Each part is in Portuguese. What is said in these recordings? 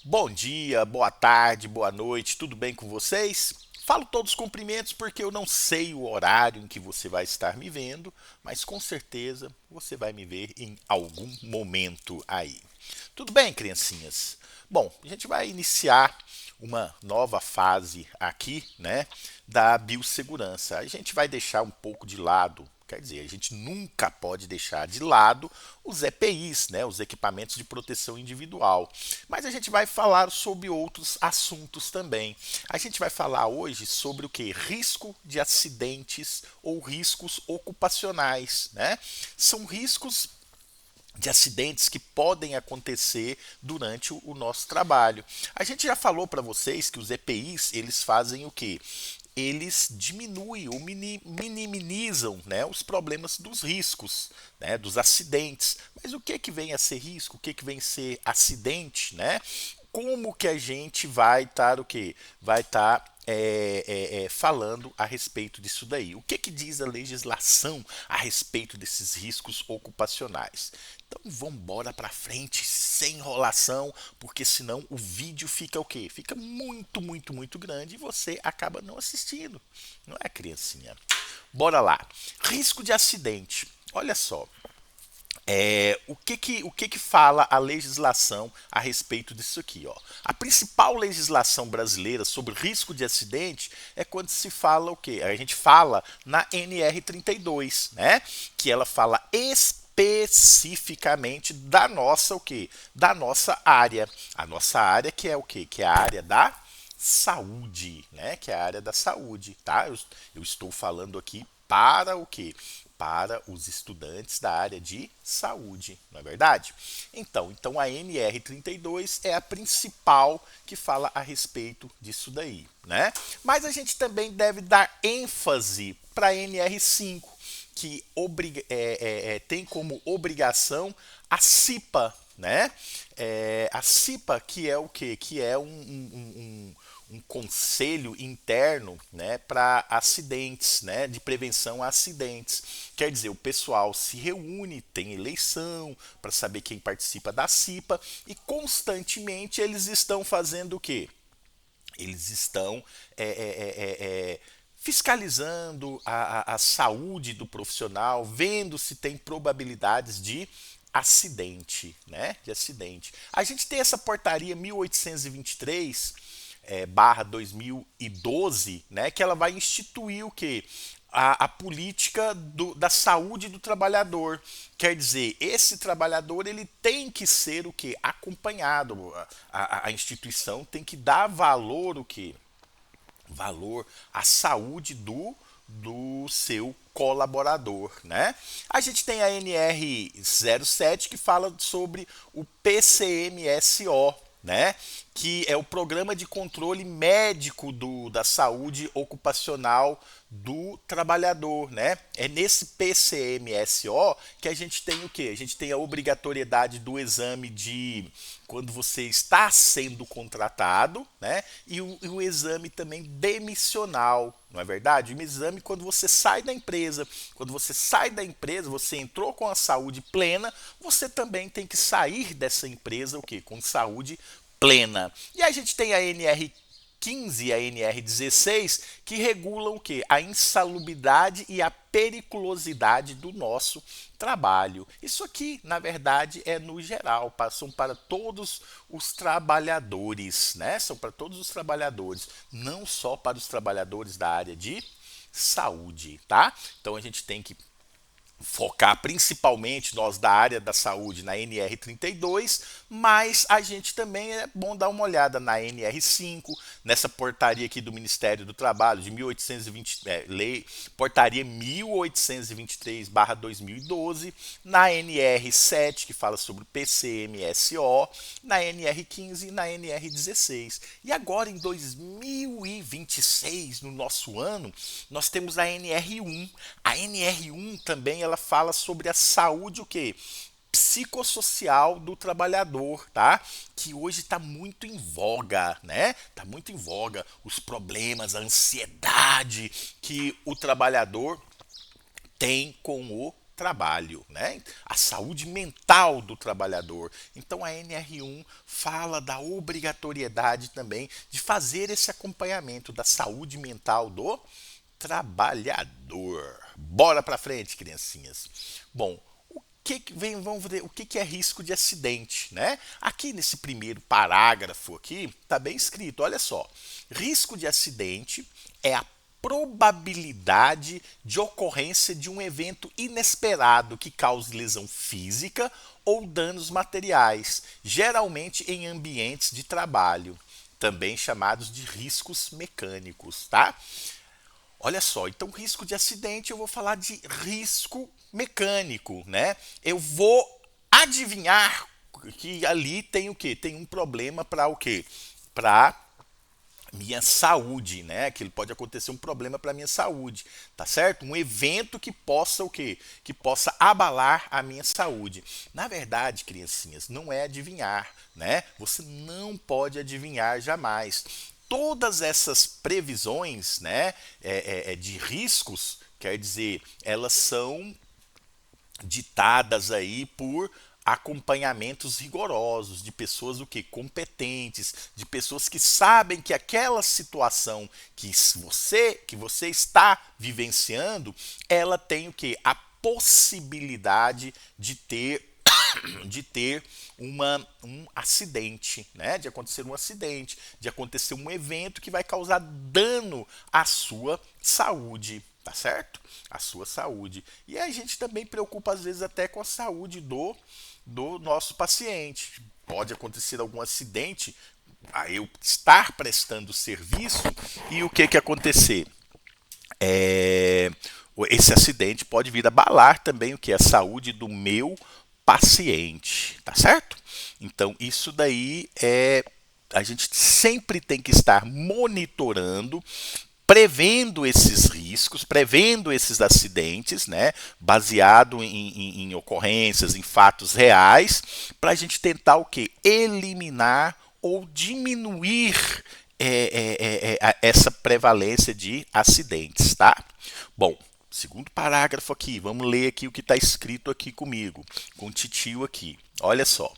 Bom dia, boa tarde, boa noite, tudo bem com vocês? Falo todos os cumprimentos porque eu não sei o horário em que você vai estar me vendo, mas com certeza você vai me ver em algum momento aí. Tudo bem, criancinhas? Bom, a gente vai iniciar uma nova fase aqui, né, da biossegurança. A gente vai deixar um pouco de lado, quer dizer, a gente nunca pode deixar de lado os EPIs, né, os equipamentos de proteção individual. Mas a gente vai falar sobre outros assuntos também. A gente vai falar hoje sobre o que? Risco de acidentes ou riscos ocupacionais, né? São riscos de acidentes que podem acontecer durante o nosso trabalho. A gente já falou para vocês que os EPIs, eles fazem o quê? Eles diminuem ou minimizam, né, os problemas dos riscos, né, dos acidentes. Mas o que que vem a ser risco? O que que vem a ser acidente, né? Como que a gente vai estar o quê? Vai estar falando a respeito disso daí. O que que diz a legislação a respeito desses riscos ocupacionais? Então vamos embora para frente, sem enrolação, porque senão o vídeo fica o quê? Fica muito grande e você acaba não assistindo. Não é, criancinha? Bora lá. Risco de acidente. Olha só. O que que fala a legislação a respeito disso aqui? Ó? A principal legislação brasileira sobre risco de acidente é quando se fala o quê? A gente fala na NR32, né? Que ela fala especificamente da nossa o quê? Da nossa área. A nossa área que é o quê? Que é a área da saúde, né? Que é a área da saúde, tá? Eu estou falando aqui para o quê? Para os estudantes da área de saúde, não é verdade? Então a NR32 é a principal que fala a respeito disso daí, né? Mas a gente também deve dar ênfase para a NR5, que tem como obrigação a CIPA, né? A CIPA, que é o quê? Que é um conselho interno, né, para acidentes, né, de prevenção a acidentes. Quer dizer, o pessoal se reúne, tem eleição para saber quem participa da CIPA e constantemente eles estão fazendo o quê? Eles estão fiscalizando a saúde do profissional, vendo se tem probabilidades de acidente, né? De acidente. A gente tem essa portaria 1823 barra 2012, né, que ela vai instituir o que? A política da saúde do trabalhador. Quer dizer, esse trabalhador ele tem que ser o que? Acompanhado. A instituição tem que dar valor o que? Valor à saúde do seu colaborador, né? A gente tem a NR07 que fala sobre o PCMSO, né? Que é o Programa de Controle Médico da Saúde Ocupacional do Trabalhador, né? É nesse PCMSO que a gente tem o quê? A gente tem a obrigatoriedade do exame de quando você está sendo contratado, né? E o exame também demissional, não é verdade? O exame quando você sai da empresa. Quando você sai da empresa, você entrou com a saúde plena, você também tem que sair dessa empresa o quê? Com saúde plena. E a gente tem a NR15 e a NR16 que regulam o que? A insalubridade e a periculosidade do nosso trabalho. Isso aqui, na verdade, é no geral, são para todos os trabalhadores, né? São para todos os trabalhadores, não só para os trabalhadores da área de saúde, tá? Então a gente tem que focar principalmente nós da área da saúde na NR32, mas a gente também é bom dar uma olhada na NR5, nessa portaria aqui do Ministério do Trabalho de 1820, lei, portaria 1823/2012, na NR7 que fala sobre o PCMSO, na NR15 e na NR16. E agora em 2026, no nosso ano, nós temos a NR1. A NR1 também ela fala sobre a saúde o quê? Psicossocial do trabalhador, tá? Que hoje está muito em voga, né? Tá muito em voga os problemas, a ansiedade que o trabalhador tem com o trabalho, né? A saúde mental do trabalhador. Então a NR1 fala da obrigatoriedade também de fazer esse acompanhamento da saúde mental do trabalhador. Bora para frente, criancinhas. Bom, vamos ver o que é risco de acidente, né? Aqui nesse primeiro parágrafo aqui tá bem escrito, olha só. Risco de acidente é a probabilidade de ocorrência de um evento inesperado que cause lesão física ou danos materiais, geralmente em ambientes de trabalho, também chamados de riscos mecânicos, tá? Olha só, então risco de acidente eu vou falar de risco mecânico, né? Eu vou adivinhar que ali tem o quê? Tem um problema para o quê? Para minha saúde, né? Que pode acontecer um problema para minha saúde, tá certo? Um evento que possa o quê? Que possa abalar a minha saúde. Na verdade, criancinhas, não é adivinhar, né? Você não pode adivinhar jamais. Todas essas previsões, né, de riscos, quer dizer, elas são ditadas aí por acompanhamentos rigorosos de pessoas o que competentes, de pessoas que sabem que aquela situação que você está vivenciando, ela tem o que a possibilidade de ter um acidente, né? De acontecer um acidente, de acontecer um evento que vai causar dano à sua saúde, tá certo? A sua saúde. E a gente também preocupa às vezes até com a saúde do nosso paciente. Pode acontecer algum acidente, a eu estar prestando serviço e o que acontecer? Esse acidente pode vir a abalar também o que? A saúde do meu paciente, tá certo? Então isso daí a gente sempre tem que estar monitorando, prevendo esses riscos, prevendo esses acidentes, né, baseado em ocorrências, em fatos reais, para a gente tentar o quê? Eliminar ou diminuir essa prevalência de acidentes, tá? Bom, segundo parágrafo aqui, vamos ler aqui o que está escrito aqui comigo, com o titio aqui. Olha só.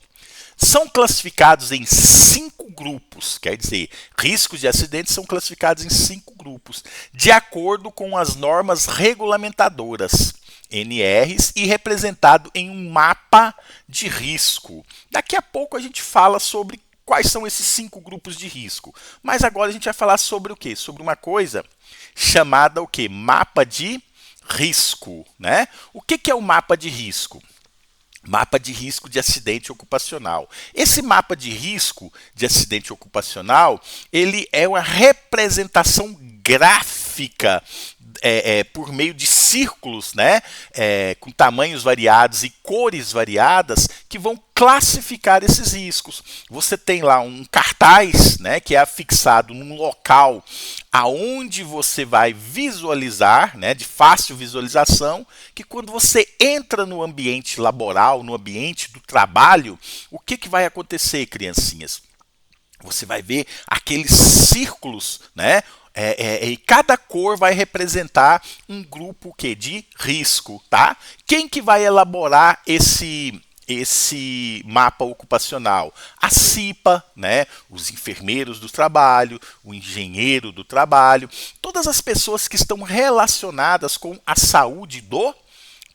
São classificados em 5 grupos, quer dizer, riscos de acidentes são classificados em 5 grupos, de acordo com as normas regulamentadoras, NRs, e representado em um mapa de risco. Daqui a pouco a gente fala sobre quais são esses 5 grupos de risco, mas agora a gente vai falar sobre o quê? Sobre uma coisa chamada o quê? Mapa de risco, né? O que é o mapa de risco? Mapa de risco de acidente ocupacional. Esse mapa de risco de acidente ocupacional, ele é uma representação gráfica por meio de círculos, né, com tamanhos variados e cores variadas, que vão classificar esses riscos. Você tem lá um cartaz, né, que é afixado num local aonde você vai visualizar, né, de fácil visualização, que quando você entra no ambiente laboral, no ambiente do trabalho, o que vai acontecer, criancinhas? Você vai ver aqueles círculos, né? E cada cor vai representar um grupo de risco, tá? Quem que vai elaborar esse mapa ocupacional? A CIPA, né? Os enfermeiros do trabalho, o engenheiro do trabalho, todas as pessoas que estão relacionadas com a saúde do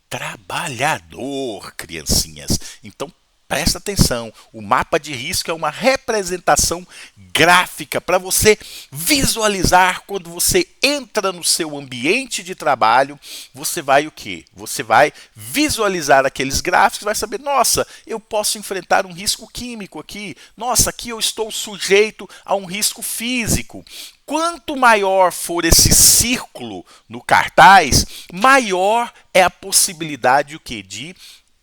trabalhador, criancinhas. Então, presta atenção, o mapa de risco é uma representação gráfica para você visualizar quando você entra no seu ambiente de trabalho, você vai o quê? Você vai visualizar aqueles gráficos, vai saber, nossa, eu posso enfrentar um risco químico aqui, nossa, aqui eu estou sujeito a um risco físico. Quanto maior for esse círculo no cartaz, maior é a possibilidade o quê? De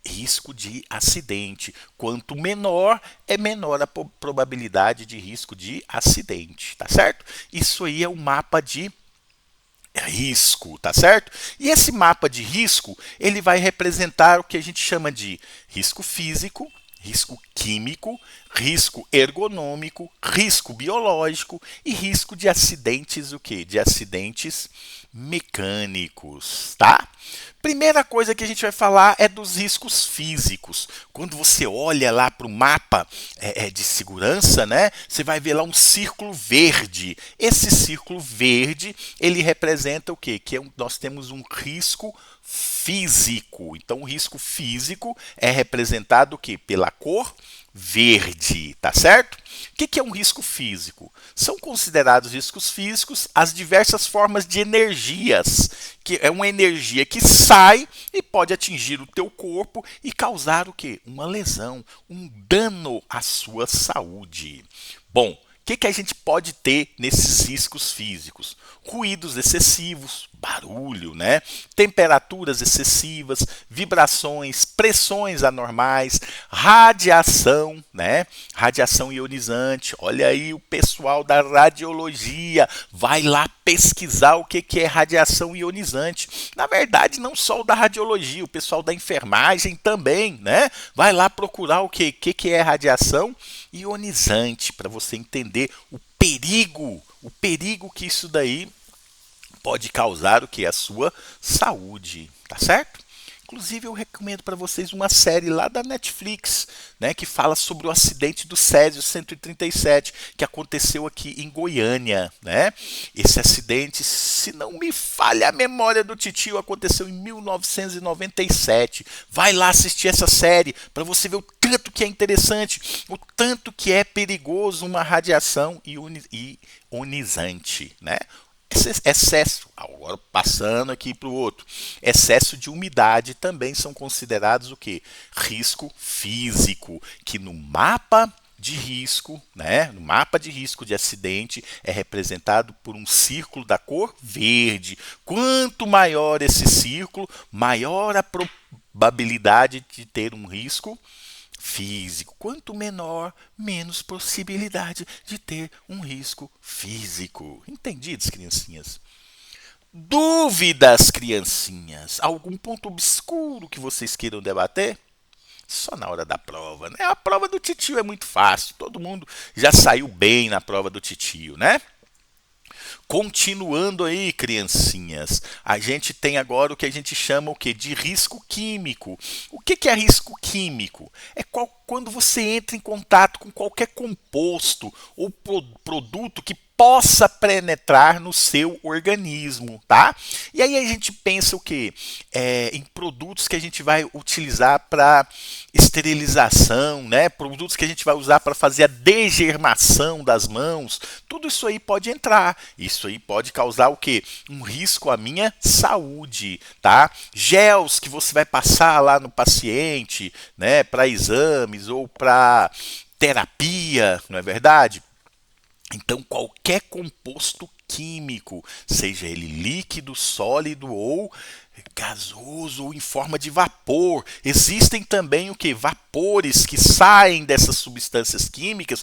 risco de acidente. Quanto menor, é menor a probabilidade de risco de acidente, tá certo? Isso aí é um mapa de risco, tá certo? E esse mapa de risco, ele vai representar o que a gente chama de risco físico, risco químico, risco ergonômico, risco biológico e risco de acidentes, o quê? De acidentes mecânicos, tá? Primeira coisa que a gente vai falar é dos riscos físicos. Quando você olha lá para o mapa de segurança, né, você vai ver lá um círculo verde. Esse círculo verde, ele representa o quê? Nós temos um risco físico. Então, o risco físico é representado o quê? Pela cor verde, tá certo? O que é um risco físico? São considerados riscos físicos as diversas formas de energias, que é uma energia que sai e pode atingir o teu corpo e causar o quê? Uma lesão, um dano à sua saúde. Bom, o que a gente pode ter nesses riscos físicos? Ruídos excessivos, barulho, né? Temperaturas excessivas, vibrações, pressões anormais, radiação, né? Radiação ionizante. Olha aí o pessoal da radiologia vai lá pesquisar o que é radiação ionizante. Na verdade, não só o da radiologia, o pessoal da enfermagem também, né? Vai lá procurar o que é radiação ionizante para você entender o perigo que isso daí pode causar o que? A sua saúde, tá certo? Inclusive eu recomendo para vocês uma série lá da Netflix, né, que fala sobre o acidente do Césio 137 que aconteceu aqui em Goiânia, né? Esse acidente, se não me falha a memória do titio, aconteceu em 1997. Vai lá assistir essa série para você ver o tanto que é interessante, o tanto que é perigoso uma radiação ionizante, né? Excesso, agora passando aqui para o outro, excesso de umidade também são considerados o que? Risco físico, que no mapa de risco, né, no mapa de risco de acidente é representado por um círculo da cor verde. Quanto maior esse círculo, maior a probabilidade de ter um risco físico. Quanto menor, menos possibilidade de ter um risco físico. Entendidos, criancinhas? Dúvidas, criancinhas? Algum ponto obscuro que vocês queiram debater? Só na hora da prova, né? A prova do titio é muito fácil. Todo mundo já saiu bem na prova do titio, né? Continuando aí, criancinhas, a gente tem agora o que a gente chama o quê? De risco químico. O que é risco químico? É quando você entra em contato com qualquer composto ou produto que possa penetrar no seu organismo, tá? E aí a gente pensa o quê? Em produtos que a gente vai utilizar para esterilização, né? Produtos que a gente vai usar para fazer a degermação das mãos. Tudo isso aí pode entrar. Isso aí pode causar o quê? Um risco à minha saúde, tá? Gels que você vai passar lá no paciente, né? Para exames ou para terapia, não é verdade? Então, qualquer composto químico, seja ele líquido, sólido ou gasoso ou em forma de vapor, existem também o que? Vapores que saem dessas substâncias químicas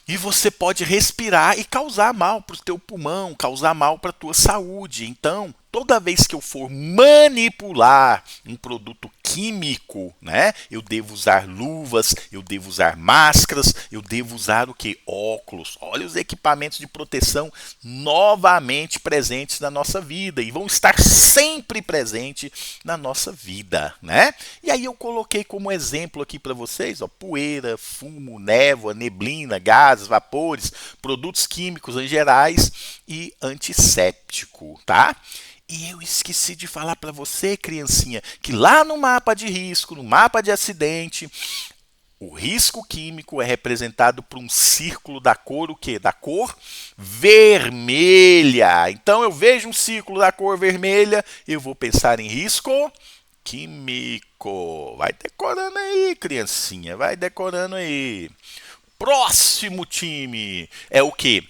e você pode respirar e causar mal para o teu pulmão, causar mal para a tua saúde. Então, toda vez que eu for manipular um produto químico, né, eu devo usar luvas, eu devo usar máscaras, eu devo usar o que? Óculos. Olha os equipamentos de proteção novamente presentes na nossa vida e vão estar sempre presentes na nossa vida, né? E aí eu coloquei como exemplo aqui para vocês, ó, poeira, fumo, névoa, neblina, gases, vapores, produtos químicos em gerais e antisséptico, tá? E eu esqueci de falar para você, criancinha, que lá no mapa de risco, no mapa de acidente, o risco químico é representado por um círculo da cor o quê? Da cor vermelha. Então eu vejo um círculo da cor vermelha, eu vou pensar em risco químico. Vai decorando aí, criancinha, vai decorando aí. Próximo time é o quê?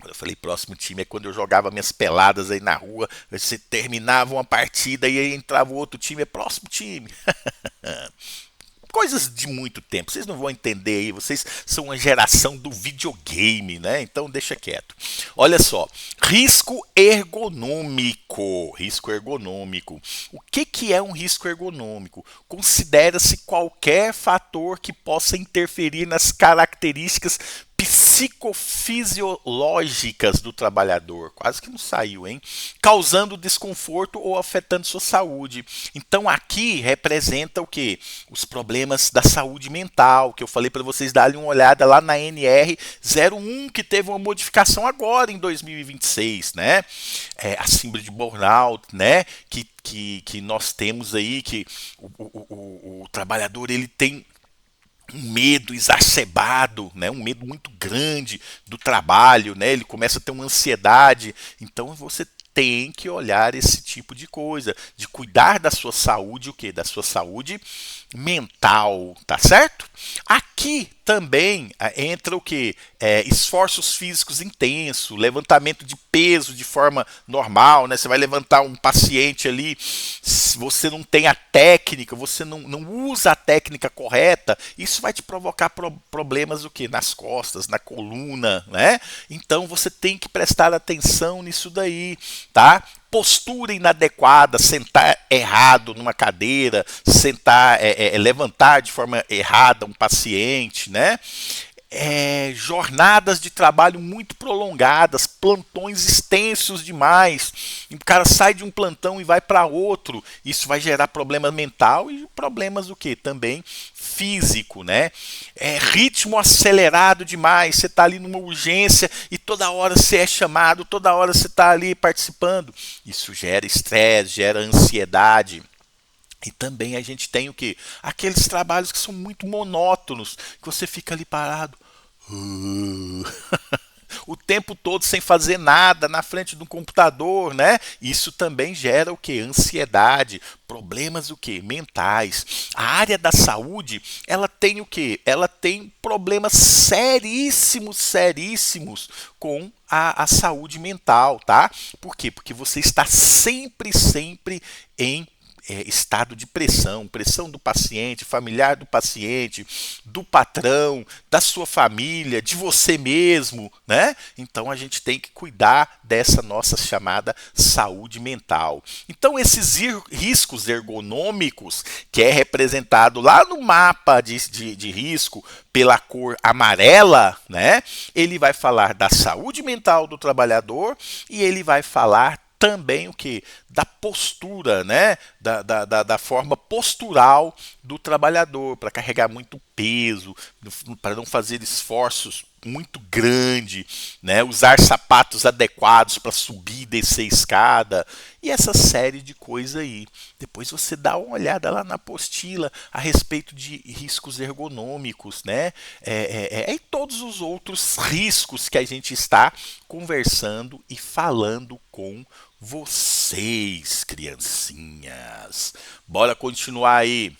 Eu falei, próximo time é quando eu jogava minhas peladas aí na rua, você terminava uma partida e aí entrava o outro time, é próximo time. Coisas de muito tempo, vocês não vão entender aí, vocês são uma geração do videogame, né? Então deixa quieto. Olha só, risco ergonômico. Risco ergonômico. O que é um risco ergonômico? Considera-se qualquer fator que possa interferir nas características psicológicas psicofisiológicas do trabalhador, quase que não saiu, hein? Causando desconforto ou afetando sua saúde. Então aqui representa o que? Os problemas da saúde mental, que eu falei para vocês darem uma olhada lá na NR01, que teve uma modificação agora em 2026, né? A síndrome de burnout, né? Que nós temos aí, que o trabalhador ele tem um medo exacerbado, né? Um medo muito grande do trabalho, né? Ele começa a ter uma ansiedade. Então você tem que olhar esse tipo de coisa, de cuidar da sua saúde, o quê? Da sua saúde mental, tá certo? Aqui também entra o que? Esforços físicos intensos, levantamento de peso de forma normal, né? Você vai levantar um paciente ali, se você não tem a técnica, você não usa a técnica correta, isso vai te provocar problemas o quê? Nas costas, na coluna, né? Então você tem que prestar atenção nisso daí, tá? Postura inadequada, sentar errado numa cadeira, sentar, levantar de forma errada um paciente, né? Jornadas de trabalho muito prolongadas, plantões extensos demais. O cara sai de um plantão e vai para outro. Isso vai gerar problema mental e problemas o que? Também físico, né? Ritmo acelerado demais. Você está ali numa urgência e toda hora você é chamado, toda hora você está ali participando. Isso gera estresse, gera ansiedade. E também a gente tem o que? Aqueles trabalhos que são muito monótonos, que você fica ali parado. O tempo todo sem fazer nada na frente do computador, né? Isso também gera o que? Ansiedade, problemas o que? Mentais. A área da saúde, ela tem o que? Ela tem problemas seríssimos, seríssimos com a saúde mental, tá? Por quê? Porque você está sempre, sempre em estado de pressão, pressão do paciente, familiar do paciente, do patrão, da sua família, de você mesmo, né? Então a gente tem que cuidar dessa nossa chamada saúde mental. Então esses riscos ergonômicos, que é representado lá no mapa de risco pela cor amarela, né? Ele vai falar da saúde mental do trabalhador e ele vai falar também o que? Da postura, né? Da forma postural do trabalhador, para carregar muito peso, para não fazer esforços muito grandes, né? Usar sapatos adequados para subir e descer escada, e essa série de coisas aí. Depois você dá uma olhada lá na apostila a respeito de riscos ergonômicos, né? E todos os outros riscos que a gente está conversando e falando com vocês, criancinhas. Bora continuar aí.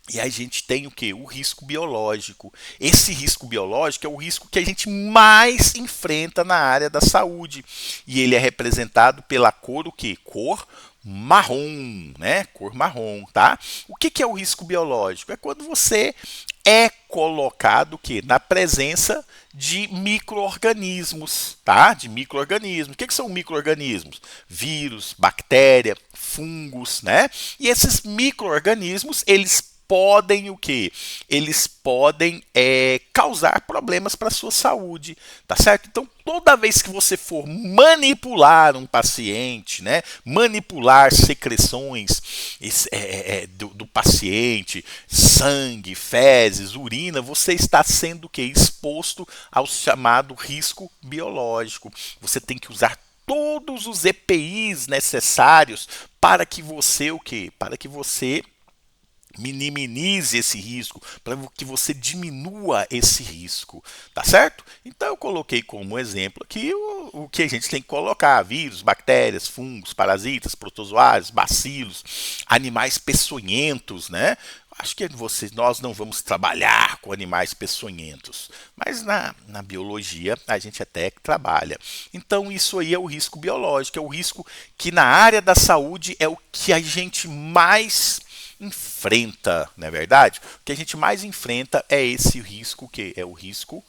E a gente tem o que? O risco biológico. Esse risco biológico é o risco que a gente mais enfrenta na área da saúde. E ele é representado pela cor o quê? Cor marrom, né? Cor marrom, tá? O que é o risco biológico? É quando você é colocado que na presença de micro-organismos, tá? De micro-organismos. O que são micro-organismos? Vírus, bactéria, fungos, né? E esses micro-organismos, eles podem o que? Eles podem causar problemas para a sua saúde, tá certo? Então, toda vez que você for manipular um paciente, né? Manipular secreções do paciente, sangue, fezes, urina, você está sendo o que? Exposto ao chamado risco biológico. Você tem que usar todos os EPIs necessários para que você o que? Para que você minimize esse risco, para que você diminua esse risco, tá certo? Então eu coloquei como exemplo aqui o que a gente tem que colocar: vírus, bactérias, fungos, parasitas, protozoários, bacilos, animais peçonhentos, né? Acho que nós não vamos trabalhar com animais peçonhentos, mas na biologia a gente até trabalha. Então isso aí é o risco biológico, é o risco que na área da saúde é o que a gente mais enfrenta, não é verdade? O que a gente mais enfrenta é esse risco, que é o risco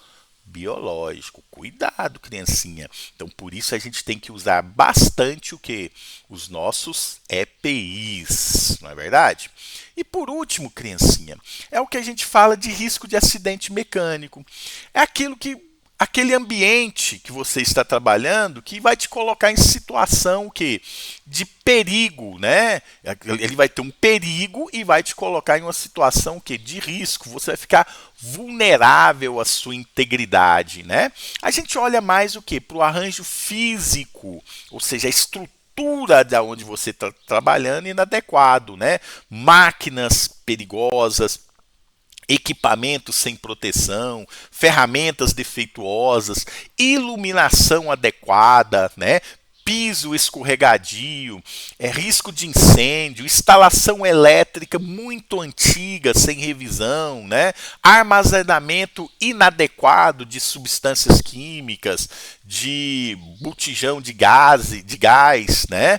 biológico. Cuidado, criancinha. Então, por isso a gente tem que usar bastante o que? Os nossos EPIs, não é verdade? E por último, criancinha, é o que a gente fala de risco de acidente mecânico. É aquilo que aquele ambiente que você está trabalhando que vai te colocar em situação que de perigo, né? Ele vai ter um perigo e vai te colocar em uma situação que de risco. Você vai ficar vulnerável à sua integridade, né? A gente olha mais o que para o arranjo físico, ou seja, a estrutura de onde você está trabalhando inadequado, né? Máquinas perigosas, equipamentos sem proteção, ferramentas defeituosas, iluminação adequada, né? Piso escorregadio, risco de incêndio, instalação elétrica muito antiga, sem revisão, né? Armazenamento inadequado de substâncias químicas, de botijão de gás, né?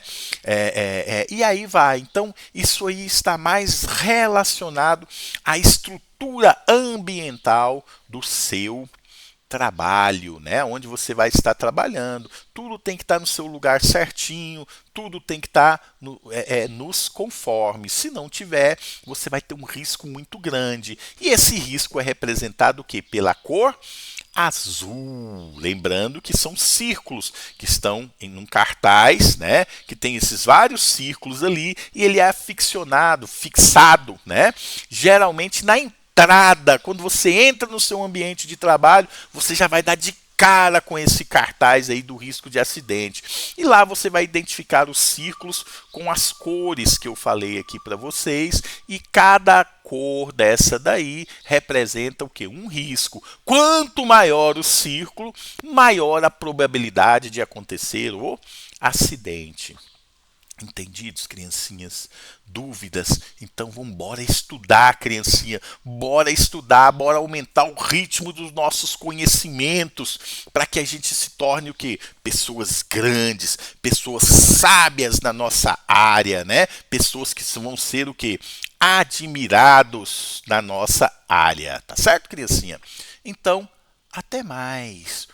E aí vai. Então, isso aí está mais relacionado à estrutura ambiental do seu trabalho, né? Onde você vai estar trabalhando. Tudo tem que estar no seu lugar certinho, tudo tem que estar nos conformes. Se não tiver, você vai ter um risco muito grande. E esse risco é representado o quê? Pela cor azul. Lembrando que são círculos que estão em um cartaz, né? Que tem esses vários círculos ali e ele é fixado, né? Geralmente na entrada, quando você entra no seu ambiente de trabalho, você já vai dar de cara com esse cartaz aí do risco de acidente. E lá você vai identificar os círculos com as cores que eu falei aqui para vocês e cada cor dessa daí representa o que? Um risco. Quanto maior o círculo, maior a probabilidade de acontecer o acidente. Entendidos, criancinhas? Dúvidas? Então vamos embora estudar, criancinha. Bora estudar, bora aumentar o ritmo dos nossos conhecimentos para que a gente se torne o quê? Pessoas grandes, pessoas sábias na nossa área, né? Pessoas que vão ser o quê? Admirados na nossa área, tá certo, criancinha? Então, até mais.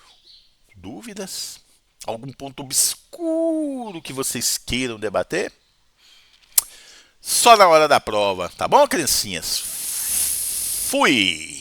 Dúvidas? Algum ponto obscuro que vocês queiram debater? Só na hora da prova, tá bom, criancinhas? Fui!